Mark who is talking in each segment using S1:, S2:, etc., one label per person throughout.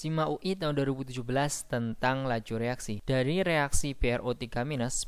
S1: SIMA UI tahun 2017 tentang laju reaksi. Dari reaksi BrO3-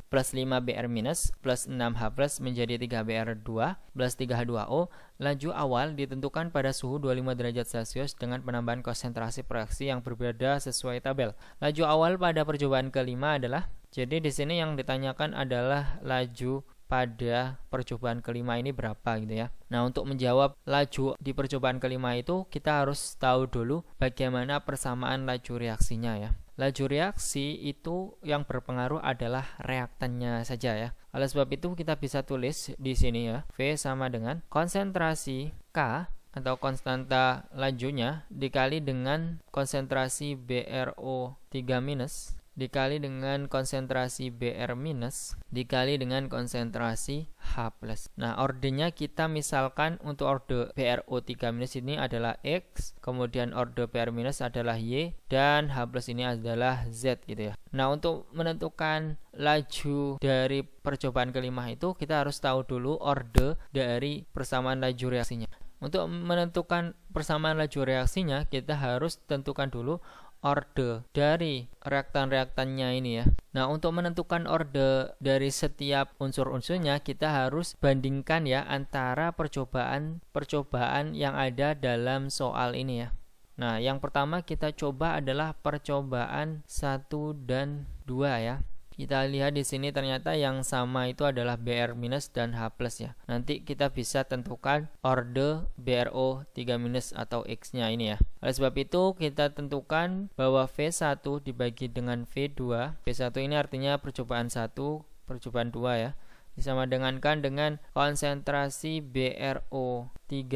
S1: plus 5Br- plus 6H+ menjadi 3Br2 plus 3H2O, laju awal ditentukan pada suhu 25 derajat Celcius dengan penambahan konsentrasi reaksi yang berbeda sesuai tabel. Laju awal pada percobaan kelima adalah, jadi di sini yang ditanyakan adalah laju pada percobaan kelima ini berapa gitu ya. Nah, untuk menjawab laju di percobaan kelima itu kita harus tahu dulu bagaimana persamaan laju reaksinya ya. Laju reaksi itu yang berpengaruh adalah reaktannya saja ya. Oleh sebab itu kita bisa tulis di sini ya, V sama dengan konsentrasi K atau konstanta lajunya dikali dengan konsentrasi BrO3- dikali dengan konsentrasi Br- dikali dengan konsentrasi H+. Nah, ordernya kita misalkan untuk order BrO3- ini adalah X, kemudian order Br- adalah Y, dan H+ ini adalah Z gitu ya. Nah, untuk menentukan laju dari percobaan kelima itu kita harus tahu dulu order dari persamaan laju reaksinya. Untuk menentukan persamaan laju reaksinya kita harus tentukan dulu order dari reaktan-reaktannya ini ya. Nah, untuk menentukan order dari setiap unsur-unsurnya kita harus bandingkan ya antara percobaan yang ada dalam soal ini ya. Nah, yang pertama kita coba adalah percobaan 1 dan 2 ya. Kita lihat di sini ternyata yang sama itu adalah Br- dan H+ ya. Nanti kita bisa tentukan order BrO3- atau X-nya ini ya. Oleh sebab itu kita tentukan bahwa V1 dibagi dengan V2. V1 ini artinya percobaan 1, percobaan 2 ya. Disama dengankan dengan konsentrasi BrO3-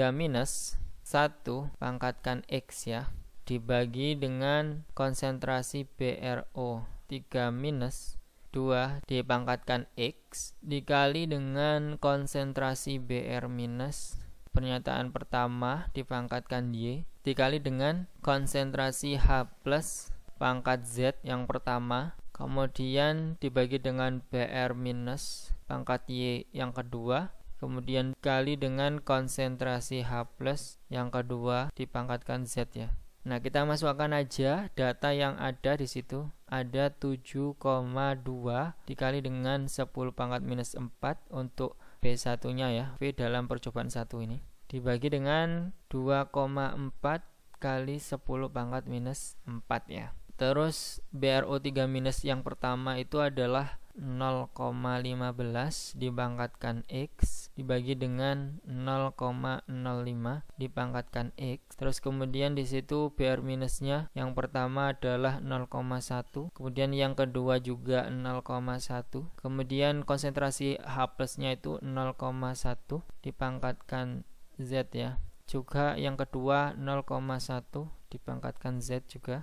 S1: 1 pangkatkan X ya, dibagi dengan konsentrasi BrO3- 2 dipangkatkan X dikali dengan konsentrasi Br- pernyataan pertama dipangkatkan Y dikali dengan konsentrasi H+ pangkat Z yang pertama, kemudian dibagi dengan Br- pangkat Y yang kedua, kemudian dikali dengan konsentrasi H+ yang kedua dipangkatkan Z ya. Nah, kita masukkan aja data yang ada di situ. Ada 7,2 dikali dengan 10 pangkat minus 4 untuk V1 nya ya, V dalam percobaan 1 ini, dibagi dengan 2,4 kali 10 pangkat minus 4 ya. Terus BrO3- yang pertama itu adalah 0,15 dipangkatkan X dibagi dengan 0,05 dipangkatkan X. Terus kemudian di situ Br- nya yang pertama adalah 0,1, kemudian yang kedua juga 0,1, kemudian konsentrasi H+ nya itu 0,1 dipangkatkan Z ya. Juga yang kedua 0,1 dipangkatkan Z juga.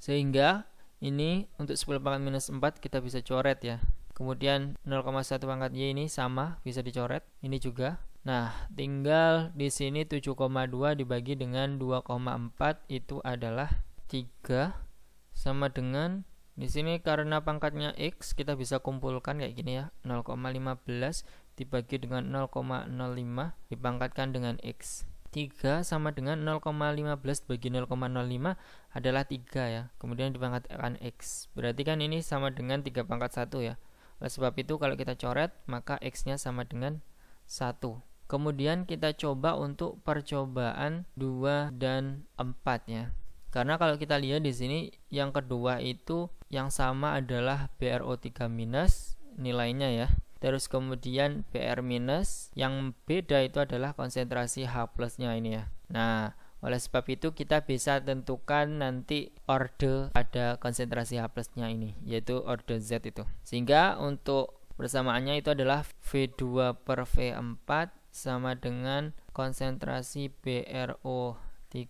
S1: Sehingga ini untuk 10 pangkat minus 4 kita bisa coret ya. Kemudian 0,1 pangkat Y ini sama, bisa dicoret. Ini juga. Nah, tinggal di sini 7,2 dibagi dengan 2,4 itu adalah 3 sama dengan di sini karena pangkatnya X kita bisa kumpulkan kayak gini ya. 0,15 dibagi dengan 0,05 dipangkatkan dengan X. 3 sama dengan 0,15 bagi 0,05 adalah 3 ya. Kemudian dipangkatkan X. Berarti kan ini sama dengan 3 pangkat 1 ya. Oleh sebab itu kalau kita coret maka X-nya sama dengan 1. Kemudian kita coba untuk percobaan 2 dan 4 ya. Karena kalau kita lihat di sini yang kedua itu yang sama adalah BrO3- nilainya ya. Terus kemudian Br-, yang beda itu adalah konsentrasi H+ nya ini ya. Nah, oleh sebab itu kita bisa tentukan nanti order pada konsentrasi H+ nya ini, yaitu order Z itu. Sehingga untuk persamaannya itu adalah V2 per V4 sama dengan konsentrasi BrO3-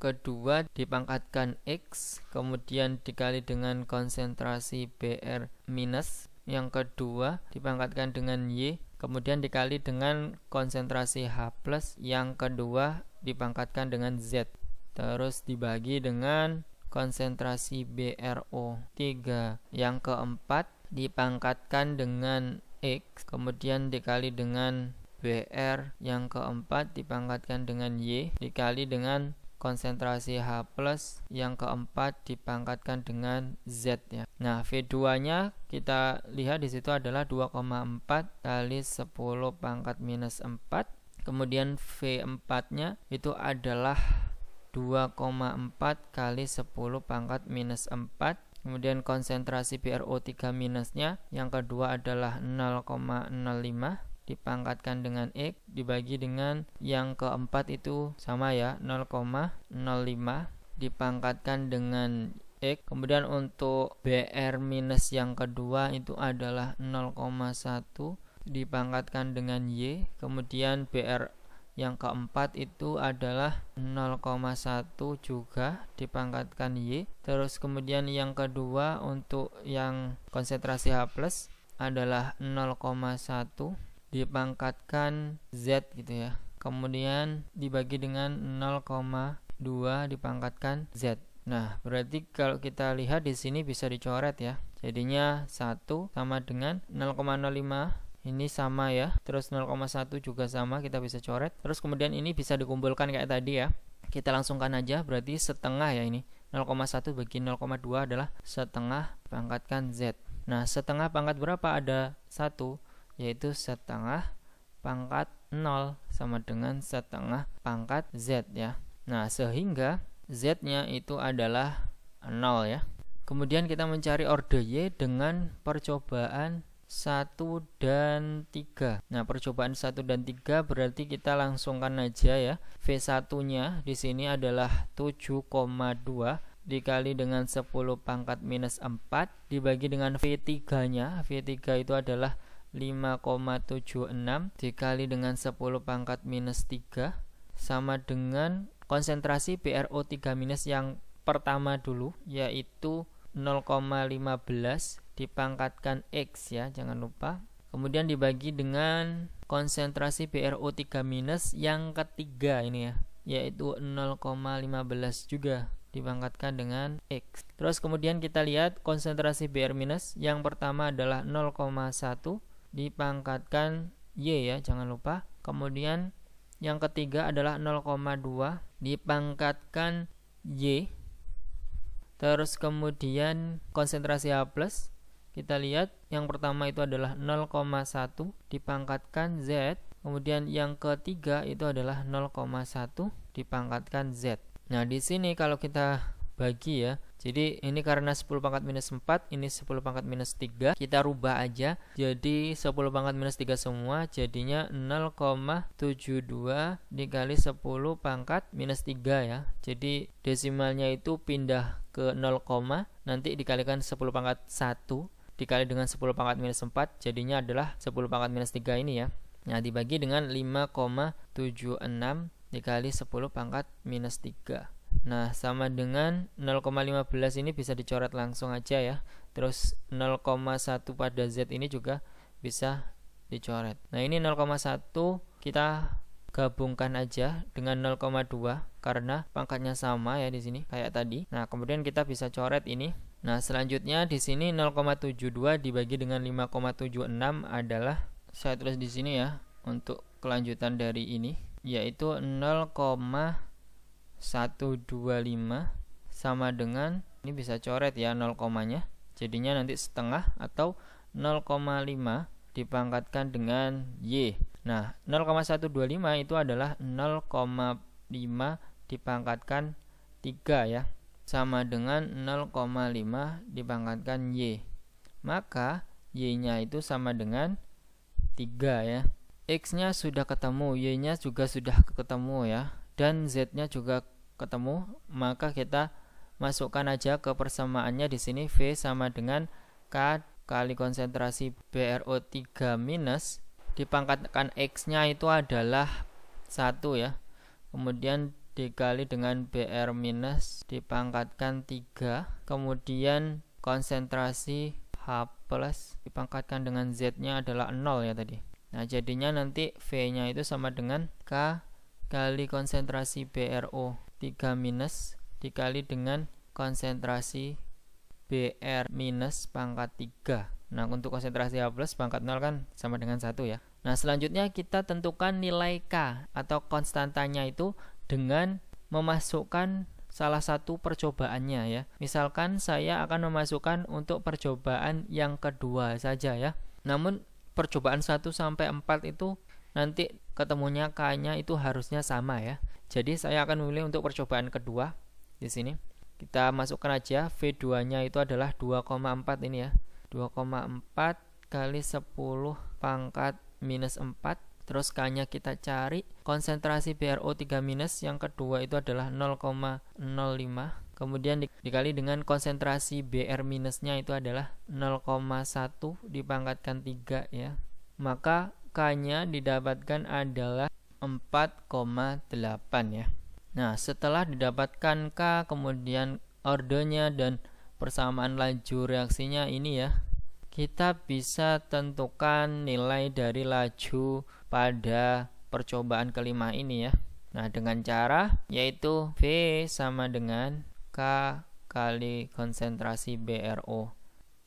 S1: kedua dipangkatkan X, kemudian dikali dengan konsentrasi Br- yang kedua dipangkatkan dengan Y, kemudian dikali dengan konsentrasi H+ yang kedua dipangkatkan dengan Z, terus dibagi dengan konsentrasi BrO3 yang keempat dipangkatkan dengan X, kemudian dikali dengan Br yang keempat dipangkatkan dengan Y, dikali dengan konsentrasi H+, yang keempat dipangkatkan dengan Z ya. Nah, V2-nya kita lihat di situ adalah 2,4 kali 10 pangkat minus 4. Kemudian V4-nya itu adalah 2,4 kali 10 pangkat minus 4. Kemudian konsentrasi PrO3 minusnya yang kedua adalah 0,05 dipangkatkan dengan X dibagi dengan yang keempat itu sama ya, 0,05 dipangkatkan dengan X. Kemudian untuk BR minus yang kedua itu adalah 0,1 dipangkatkan dengan Y. Kemudian BR yang keempat itu adalah 0,1 juga dipangkatkan Y. Terus kemudian yang kedua untuk yang konsentrasi H+ adalah 0,1 dipangkatkan Z gitu ya. Kemudian dibagi dengan 0,2 dipangkatkan Z. Nah, berarti kalau kita lihat di sini bisa dicoret ya. Jadinya 1 sama dengan 0,05. Ini sama ya. Terus 0,1 juga sama, kita bisa coret. Terus kemudian ini bisa dikumpulkan kayak tadi ya. Kita langsungkan aja, berarti setengah ya ini. 0,1 bagi 0,2 adalah setengah pangkatkan Z. Nah, setengah pangkat berapa? Ada 1, yaitu setengah pangkat 0 sama dengan setengah pangkat Z ya. Nah, sehingga Z-nya itu adalah 0 ya. Kemudian kita mencari orde Y dengan percobaan 1 dan 3. Nah, percobaan 1 dan 3 berarti kita langsungkan aja ya. V1-nya di sini adalah 7,2 dikali dengan 10 pangkat minus 4 dibagi dengan V3-nya. V3 itu adalah 5,76 dikali dengan 10 pangkat minus 3 sama dengan konsentrasi PrO3 minus yang pertama dulu, yaitu 0,15 dipangkatkan X ya, jangan lupa. Kemudian dibagi dengan konsentrasi PrO3 minus yang ketiga ini ya, yaitu 0,15 juga dipangkatkan dengan X. Terus kemudian kita lihat konsentrasi Br minus yang pertama adalah 0,1 dipangkatkan Y ya, jangan lupa. Kemudian yang ketiga adalah 0,2 dipangkatkan Y. Terus kemudian konsentrasi H+, kita lihat yang pertama itu adalah 0,1 dipangkatkan Z. Kemudian yang ketiga itu adalah 0,1 dipangkatkan Z. Nah, di sini kalau kita bagi ya, jadi ini karena 10 pangkat minus 4, ini 10 pangkat minus 3, kita rubah aja jadi 10 pangkat minus 3 semua, jadinya 0,72 dikali 10 pangkat minus 3 ya. Jadi desimalnya itu pindah ke 0, nanti dikalikan 10 pangkat 1 dikali dengan 10 pangkat minus 4, jadinya adalah 10 pangkat minus 3 ini ya. Nah, dibagi dengan 5,76 dikali 10 pangkat minus 3. Nah, sama dengan 0,15 ini bisa dicoret langsung aja ya. Terus 0,1 pada Z ini juga bisa dicoret. Nah, ini 0,1 kita gabungkan aja dengan 0,2 karena pangkatnya sama ya di sini kayak tadi. Nah, kemudian kita bisa coret ini. Nah, selanjutnya di sini 0,72 dibagi dengan 5,76 adalah, saya tulis di sini ya untuk kelanjutan dari ini, yaitu 0,125 sama dengan, ini bisa coret ya 0, jadinya nanti setengah atau 0,5 dipangkatkan dengan Y. Nah, 0,125 itu adalah 0,5 dipangkatkan 3 ya, sama dengan 0,5 dipangkatkan Y. Maka Y-nya itu sama dengan 3 ya. X-nya sudah ketemu, Y-nya juga sudah ketemu ya, dan Z-nya juga ketemu. Maka kita masukkan aja ke persamaannya di sini. V sama dengan K kali konsentrasi BrO3 minus dipangkatkan X-nya itu adalah 1 ya. Kemudian dikali dengan Br minus dipangkatkan 3. Kemudian konsentrasi H plus dipangkatkan dengan Z-nya adalah 0 ya tadi. Nah, jadinya nanti V-nya itu sama dengan K kali konsentrasi BrO3 minus dikali dengan konsentrasi Br minus pangkat 3. Nah, untuk konsentrasi H plus pangkat 0 kan sama dengan 1 ya. Nah, selanjutnya kita tentukan nilai K atau konstantanya itu dengan memasukkan salah satu percobaannya ya. Misalkan saya akan memasukkan untuk percobaan yang kedua saja ya. Namun percobaan 1 sampai 4 itu nanti ketemunya K-nya itu harusnya sama ya. Jadi saya akan memilih untuk percobaan kedua di sini. Kita masukkan aja V2-nya itu adalah 2,4 ini ya. 2,4 kali 10 pangkat minus 4. Terus K-nya kita cari. Konsentrasi BrO3- yang kedua itu adalah 0,05. Kemudian dikali dengan konsentrasi Br- nya itu adalah 0,1 dipangkatkan 3 ya. Maka K-nya didapatkan adalah 4,8 ya. Nah, setelah didapatkan K, kemudian ordernya dan persamaan laju reaksinya ini ya, kita bisa tentukan nilai dari laju pada percobaan kelima ini ya. Nah, dengan cara yaitu V sama dengan K kali konsentrasi BrO3-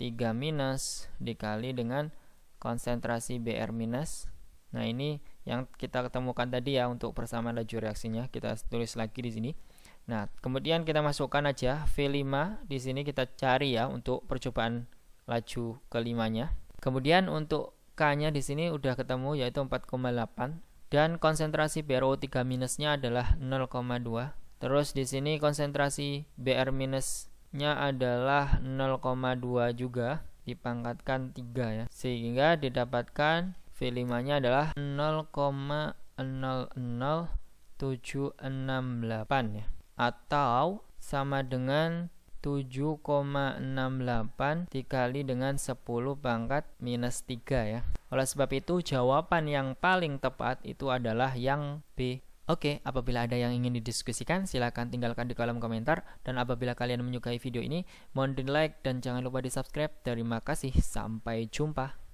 S1: dikali dengan konsentrasi Br-. Nah, ini yang kita ketemukan tadi ya untuk persamaan laju reaksinya. Kita tulis lagi di sini. Nah, kemudian kita masukkan aja V5 di sini, kita cari ya untuk percobaan laju kelimanya. Kemudian untuk K-nya di sini udah ketemu yaitu 4,8 dan konsentrasi BrO3- adalah 0,2. Terus di sini konsentrasi Br- adalah 0,2 juga dipangkatkan 3 ya. Sehingga didapatkan V5-nya adalah 0,00768 ya. Atau sama dengan 7,68 dikali dengan 10 pangkat minus 3 ya. Oleh sebab itu jawaban yang paling tepat itu adalah yang B. Oke, apabila ada yang ingin didiskusikan silahkan tinggalkan di kolom komentar. Dan apabila kalian menyukai video ini mohon di like dan jangan lupa di subscribe. Terima kasih, sampai jumpa.